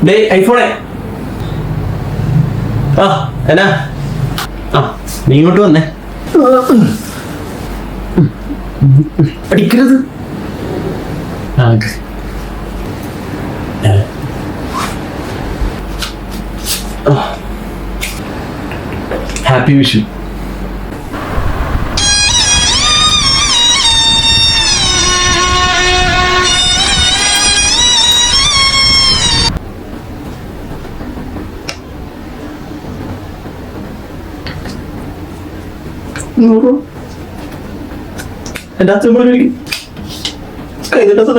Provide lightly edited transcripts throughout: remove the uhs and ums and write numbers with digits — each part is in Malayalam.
ഡേ ഐഫോണേ. ആ എന്നാ ആ നീ ഇങ്ങോട്ട് വന്നേ. അടിക്കരുത്. ഹാപ്പി വിഷു. എന്റെ അച്ഛൻ കൈതട്ട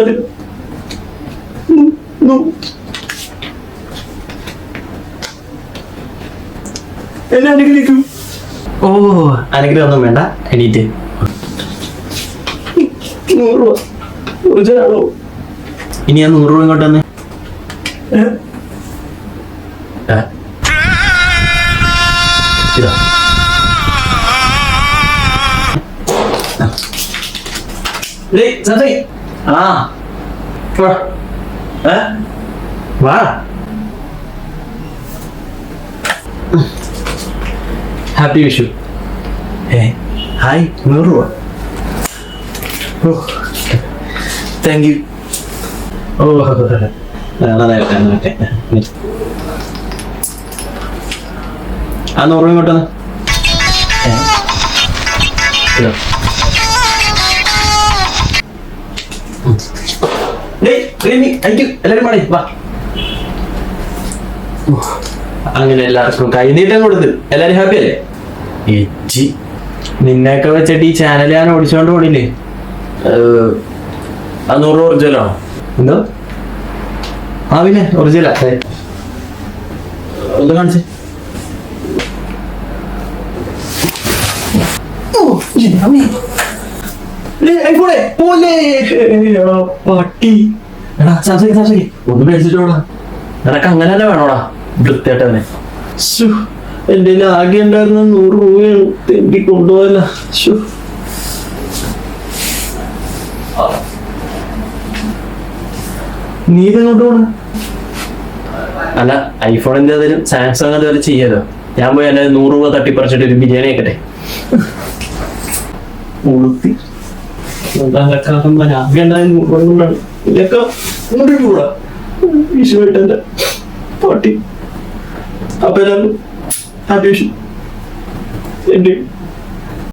എന്നെ അനുഗ്രഹിക്കും. ഓ അനുഗ്രഹം ഒന്നും വേണ്ട, എണീറ്റ്. 100 രൂപ ഒറിജിനാണോ? ഇനി ഞാൻ 100 രൂപ ഇങ്ങോട്ട് തന്നെ. ഇതാ ആ വാ. ഹാപ്പി വിഷു. ഹായ് 100 രൂപ. Thank you. ഓ നന്നായിട്ട്. ആ 100 രൂപ ഇങ്ങോട്ട് എല്ലാരും പാടി വാ. അങ്ങനെ എല്ലാവർക്കും കൈനീട്ടം കൊടുത്ത് എല്ലാരും ഹാപ്പി അല്ലേ? എച്ചി നിന്നെയൊക്കെ വെച്ചിട്ട് ഈ ചാനൽ ഞാൻ ഓടിച്ചോണ്ട് പോണില്ലേ? 100 രൂപ ഒറിജിനലാണോ? എന്തോ? ആ പിന്നെ ഒറിജിനലാ. ഒന്ന് കാണിച്ചേ. പട്ടി ഒന്ന് മേടിച്ചിട്ടോടാ. നിനക്ക് അങ്ങനെ തന്നെ വേണോടാ വൃത്തിയായിട്ടവനെ. എന്റെ ആകെ ഉണ്ടായിരുന്ന 100 രൂപയാണ് എനിക്ക് കൊണ്ടുപോയല്ല. നീ ഇതെങ്ങോട്ട് പോണ? അല്ല ഐഫോണിന്റെ അതിലും സാംസങ് അതുപോലെ ചെയ്യാലോ. ഞാൻ പോയി എന്നെ 100 രൂപ തട്ടിപ്പറിച്ചിട്ട് ഒരു ബിരിയാണി ആക്കട്ടെ. വിഷുവായിട്ട് പാട്ടി. അപ്പൊ ഹാപ്പി വിഷു.